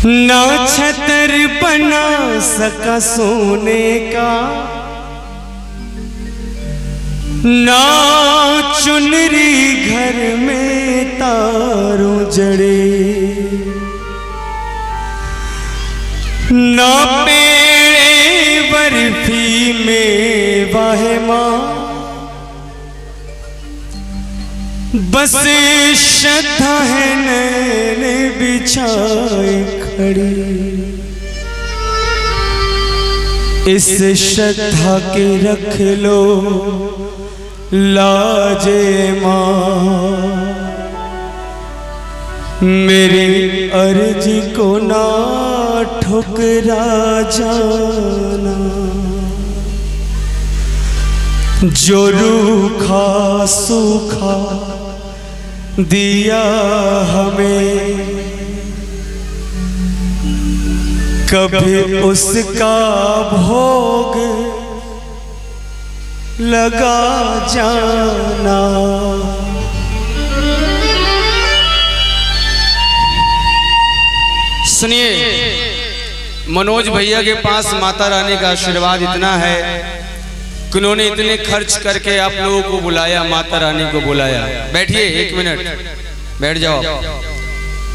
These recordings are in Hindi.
ना छतर बना सका सोने का, ना चुनरी घर में तारों जड़े, ना पेड़े बर्फी में वाहे माँ, बस श्रद्धा है नैने बिछाए खड़ी। इस श्रद्धा के रख लो लाजे माँ, मेरी अर्जी को ना ठुकरा जाना। जो रूखा सूखा दिया हमें, कभी उसका भोग लगा जाना। सुनिए, मनोज भैया के पास माता रानी का आशीर्वाद इतना है कि उन्होंने इतने खर्च करके आप लोगों को बुलाया, माता रानी को बुलाया। बैठिए, एक मिनट बैठ जाओ।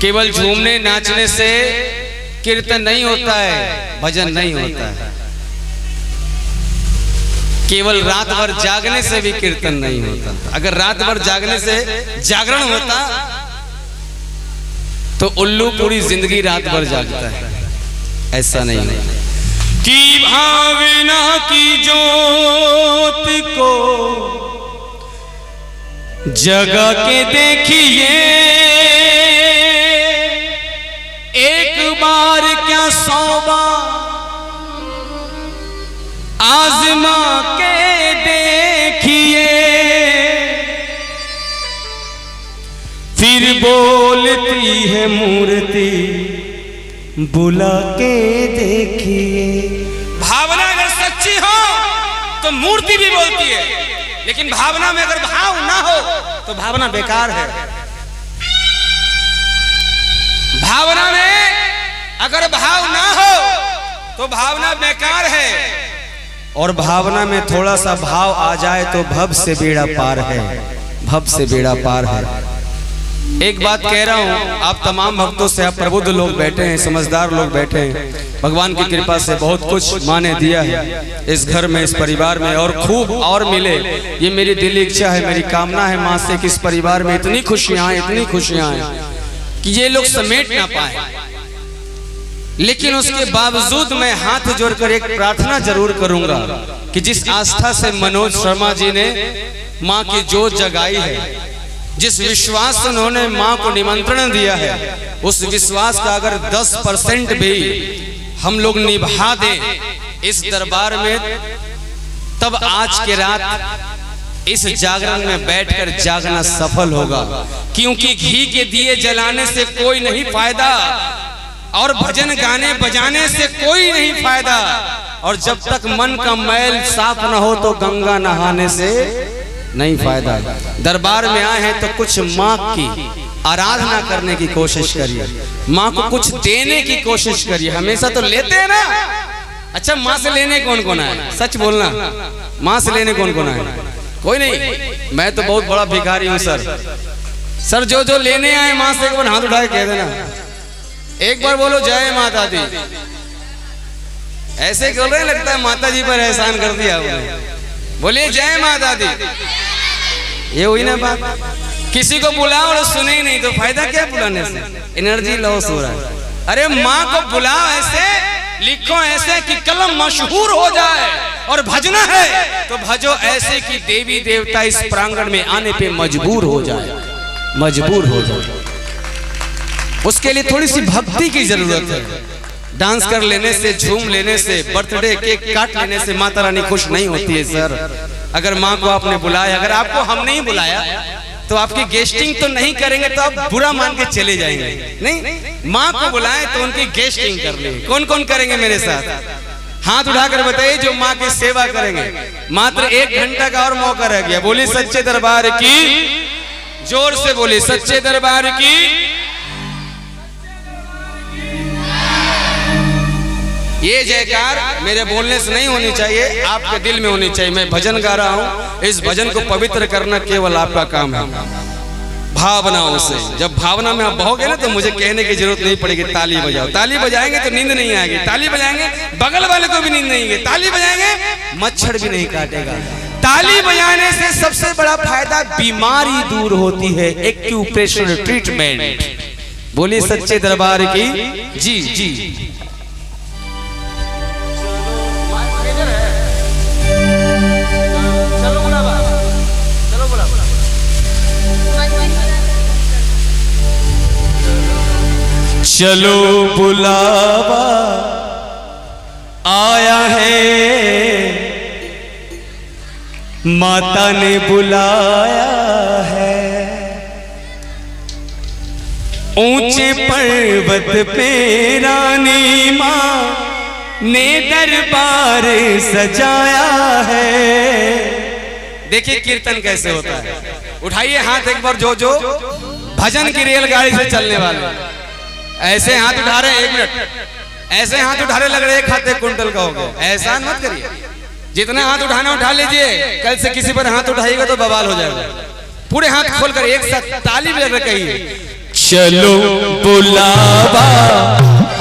केवल झूमने नाचने से कीर्तन नहीं होता है, भजन नहीं होता है। केवल रात भर जागने से भी कीर्तन नहीं होता। अगर रात भर जागने से जागरण होता तो उल्लू पूरी जिंदगी रात भर जागता है। ऐसा नहीं है कि भावना की ज्योत को जगा के देखिए, एक बार क्या 100 बार आजमा के देखिए, फिर बोलती है मूर्ति बुला के देखिए। भावना अगर सच्ची हो तो मूर्ति भी बोलती है, लेकिन भावना में अगर भाव ना हो तो भावना बेकार है। भावना में अगर भाव ना हो तो भावना बेकार है, और भावना में थोड़ा सा भाव आ जाए तो भव से बेड़ा पार है, भव से बेड़ा पार है। एक बात कह रहा हूँ, आप तमाम भक्तों से, आप प्रबुद्ध लोग बैठे हैं, समझदार लोग बैठे हैं, भगवान की कृपा से बहुत कुछ माँ ने दिया है इस घर में, इस परिवार में, और खूब और मिले। ये मेरी दिली इच्छा है, मेरी कामना है माँ से कि इस परिवार में इतनी खुशियाँ आए, इतनी खुशियाँ आए कि ये लोग समेट ना पाए। लेकिन उसके बावजूद मैं हाथ जोड़कर एक प्रार्थना जरूर करूंगा कि जिस आस्था से मनोज शर्मा जी ने माँ की जोत जगाई है, जिस विश्वास से उन्होंने माँ को निमंत्रण दिया है, उस विश्वास का अगर 10% भी हम लोग निभा दें इस दरबार में, तब आज के रात इस जागरण में बैठकर जागना सफल होगा। क्योंकि घी के दिए जलाने से कोई नहीं फायदा, और भजन गाने बजाने से कोई नहीं फायदा, और जब तक मन का मैल साफ न हो तो गंगा नहाने से नहीं फायदा। दरबार में आए हैं तो कुछ माँ की आराधना करने की कोशिश करिए, माँ को कुछ देने की कोशिश करिए। हमेशा तो लेते हैं ना। अच्छा, माँ से लेने कौन कौन आए? सच बोलना, माँ से लेने कौन कौन आए? कोई नहीं। मैं तो बहुत बड़ा भिखारी हूँ सर। जो जो लेने आए माँ से, एक बार हाथ उठाए कह देना, एक बार बोलो जय माता दी। ऐसे बोल रहे, लगता है माता जी पर एहसान कर दिया आपने। बोलिए जय माता दी। ये हुई ना बात। किसी को बुलाओ और सुने ही नहीं तो फायदा क्या बुलाने से? एनर्जी लॉस हो रहा है। अरे माँ को बुलाओ ऐसे, लिखो ऐसे कि कलम मशहूर हो जाए, और भजना है तो भजो ऐसे कि देवी देवता इस प्रांगण में आने पे मजबूर हो जाए, मजबूर हो जाए। उसके लिए थोड़ी सी भक्ति की जरूरत है। डांस कर लेने से, झूम लेने से, बर्थडे केक काट लेने से माता रानी खुश नहीं होती है सर। अगर माँ को आपने बुलाया, अगर आपको हम नहीं बुलाया तो आपकी गेस्टिंग तो नहीं करेंगे तो आप बुरा मान के चले जाएंगे। नहीं, माँ को बुलाए तो उनकी गेस्टिंग कर ले। कौन कौन करेंगे मेरे साथ? हाथ उठाकर बताइए जो माँ की सेवा करेंगे। मात्र 1 घंटा का और मौका रह गया। बोली सच्चे दरबार की, जोर से बोली सच्चे दरबार की। ये जयकार मेरे बोलने से नहीं होनी चाहिए, आपके दिल में होनी चाहिए। मैं भजन गा रहा हूँ, इस भजन को पवित्र करना केवल आपका काम है, भावनाओं से। जब भावना में आप बहोगे ना तो मुझे कहने की जरूरत नहीं पड़ेगी ताली बजाओ। ताली बजाएंगे तो नींद नहीं आएगी, ताली बजाएंगे बगल वाले को भी नींद नहीं आएगी, ताली बजाएंगे मच्छर भी नहीं काटेगा। ताली बजाने से सबसे बड़ा फायदा बीमारी दूर होती है, एक्यूप्रेशनल ट्रीटमेंट। बोलिए सच्चे दरबार की जी जी। चलो बुलावा आया है, माता ने बुलाया है। ऊंचे पर्वत पे रानी माँ ने दरबार सजाया है। देखिए कीर्तन कैसे होता है। उठाइए हाथ एक बार, जो जो भजन की रेलगाड़ी से चलने वाले ऐसे हाथ उठा रहे हैं। 1 मिनट, ऐसे हाथ उठा रहे, लग रहे एक हाथ 1 कुंटल का हो गया। ऐसा मत करिए, जितना हाथ उठाना उठा लीजिए। कल से किसी पर हाथ उठाइएगा तो बवाल हो जाएगा। पूरे हाथ खोलकर एक साथ ताली बजा कहिए, चलो बुलावा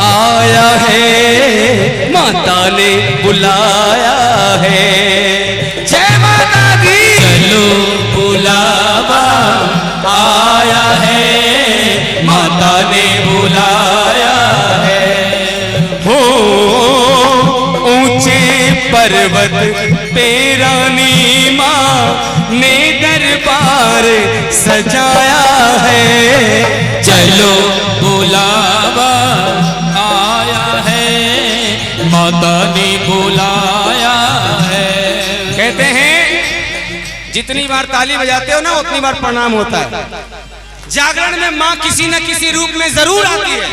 आया है, माता ने बुलाया है। जय माता दी। चलो बुलावा आया है, माता ने बुलाया है। हो ऊंचे पर्वत पे रानी माँ ने दरबार सजाया है। चलो बुलावा आया है, माता ने बुलाया है। कहते हैं जितनी बार ताली बजाते हो ना उतनी बार प्रणाम होता है। जागरण में माँ किसी न किसी रूप में जरूर आती है,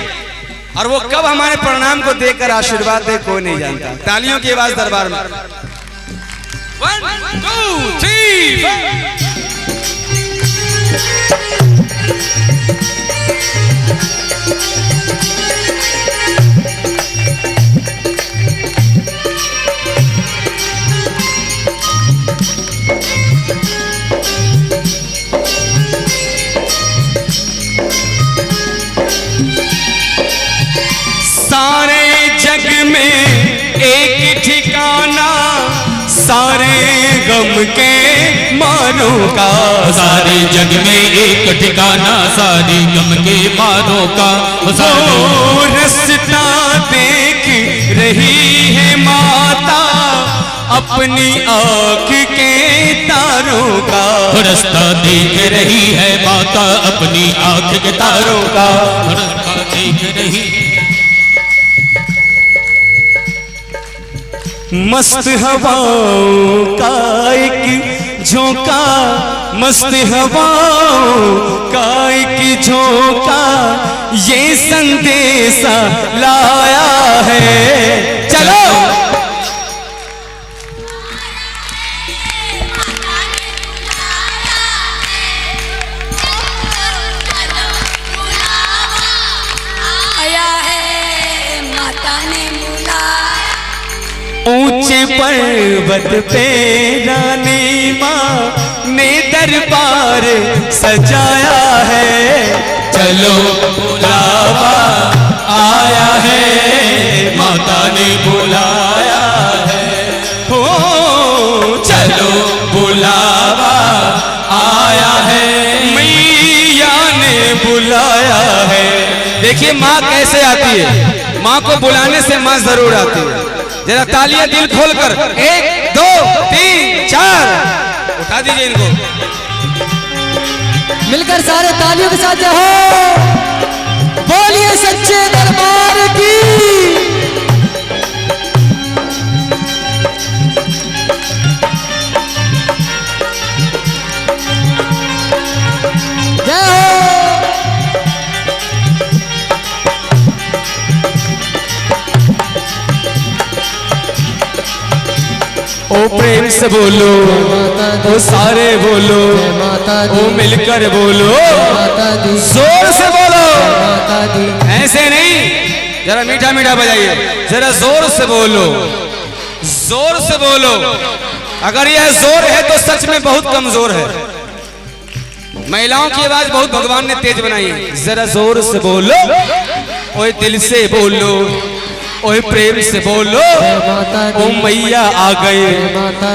और वो कब हमारे प्रणाम को देकर आशीर्वाद दे कोई नहीं जानता। तालियों की आवाज दरबार में। 1 2 3 सारे जग में एक ठिकाना, सारे गम के मारों का। सारे जग में एक ठिकाना, सारे गम के मारों का। वो रास्ता देख रही है माता अपनी आँख के तारों का। रास्ता देख रही है माता अपनी आँख के तारों का। रास्ता देख रही। मस्त हवाओं का एक झोंका, मस्त हवाओं का एक झोंका, ये संदेशा लाया है। चलो ऊंचे पर्वत पे रानी माँ ने दरबार सजाया है। चलो बुलावा आया है, माता ने बुलाया है। हो चलो बुलावा आया है, मैया ने बुलाया है। देखिए माँ कैसे आती है। माँ को बुलाने से माँ जरूर आती है। जरा तालियां दिल खोलकर 1 2 3 4 उठा दीजिए इनको। मिलकर सारे तालियों के साथ हो। बोलिए सच्चे दरबार की। जय हो। ओ प्रेम से बोलो, ओ सारे बोलो, ओ मिलकर बोलो, जोर से बोलो। ऐसे नहीं, जरा मीठा मीठा बजाइए, जरा जोर से बोलो, जोर से बोलो। अगर यह जोर है तो सच में बहुत कमजोर है। महिलाओं की आवाज बहुत भगवान ने तेज बनाई है। जरा जोर से बोलो, ओए दिल से बोलो, ओए प्रेम से बोलो। ओ मैया आ गए,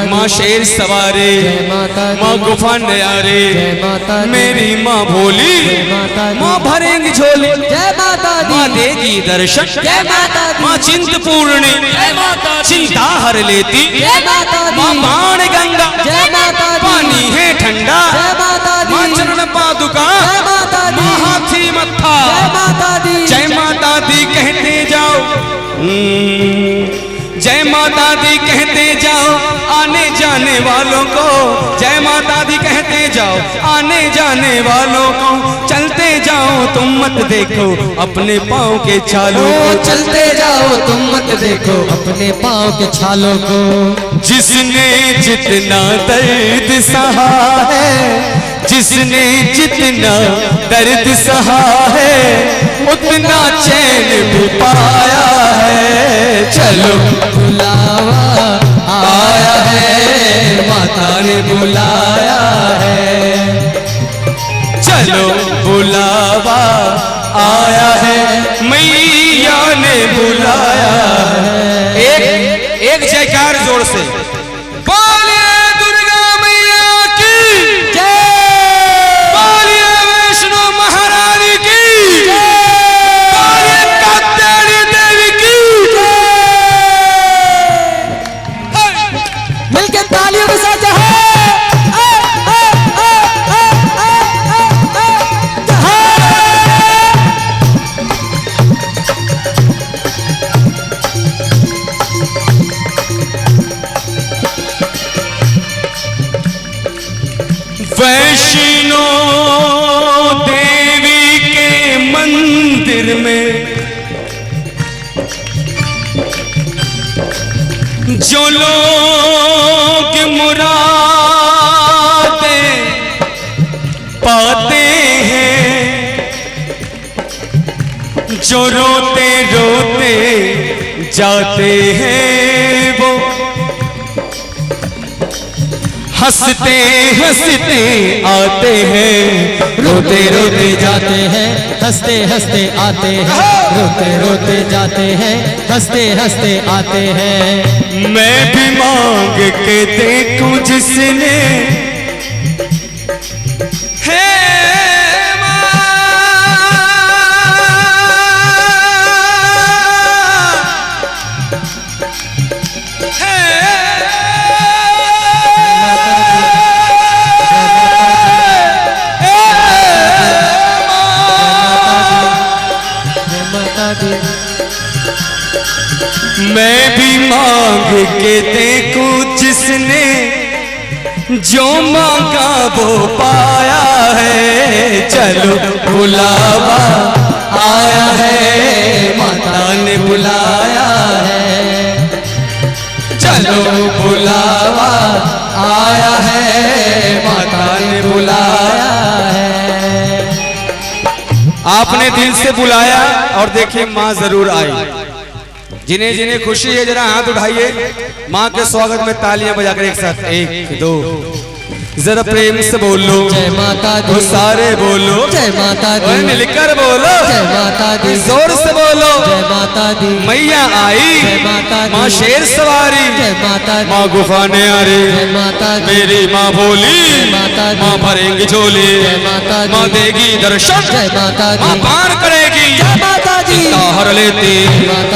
माँ शेर सवारे, माँ गुफा न्यारे, मेरी माँ भोली, माँ भरेंगी झोली, माँ देगी दर्शन, माँ चिंतपूर्णी, चिंता हर लेती, माँ बाण गंगा, पानी है ठंडा, माँ चरण पादुका, माँ हाथी मत्था। जय माता दी कहते जाओ, जय माता दी कहते जाओ आने जाने वालों को, जय माता दी कहते जाओ आने जाने वालों को। चलते जाओ तुम मत देखो अपने पाँव के छालों को, चलते जाओ तुम मत देखो अपने पाँव के छालों को। जिसने जितना दर्द सहा है, जिसने जितना दर्द सहा है, उतना चैन भी पाया है। चलो बुलावा आया है, माता ने बुलाया है। चलो बुलावा आया है, मैया ने बुलाया है। एक जयकार जोर से बोलिए दुर्गा मैया की जय, बोलिए वैष्णो महारानी की जय, बोलिए कात्यायनी देवी की जय। मिलके तालियों के साथ जय। वैष्णो देवी के मंदिर में जो लोग मुरादें पाते हैं, जो रोते रोते जाते हैं, वो हंसते हंसते आते हैं, रोते रोते जाते हैं, हंसते हंसते आते हैं, रोते रोते जाते हैं, हंसते हंसते आते हैं। मैं भी मांग के देखूं जिसने हे मैं भी मांग के देखूं जिसने जो मांगा वो पाया है। चलो बुलावा आया है, माता ने बुलाया है। चलो बुलावा आया है, माता ने बुलाया है। आपने दिल से बुलाया और देखिए माँ जरूर आई। जिन्हें जिन्हें खुशी है जरा हाथ उठाइए, माँ के स्वागत में तालियां बजाकर एक साथ, एक दो, जरा प्रेम से बोलो जय माता दी, तो सारे बोलो जय माता दी, और मिलकर बोलो जय माता दी, जोर से बोलो जय माता दी, मैया आई, जय माता दी, माँ शेर सवारी, जय माता दी, माँ गुफा न्यारे, जय माता दी, मेरी माँ भोली, जय माता दी, माँ भरेंगी झोली, जय माता दी, माँ देगी दर्शन, जय माता दी, माँ पार करेगी, जय माता दी, हर लेती।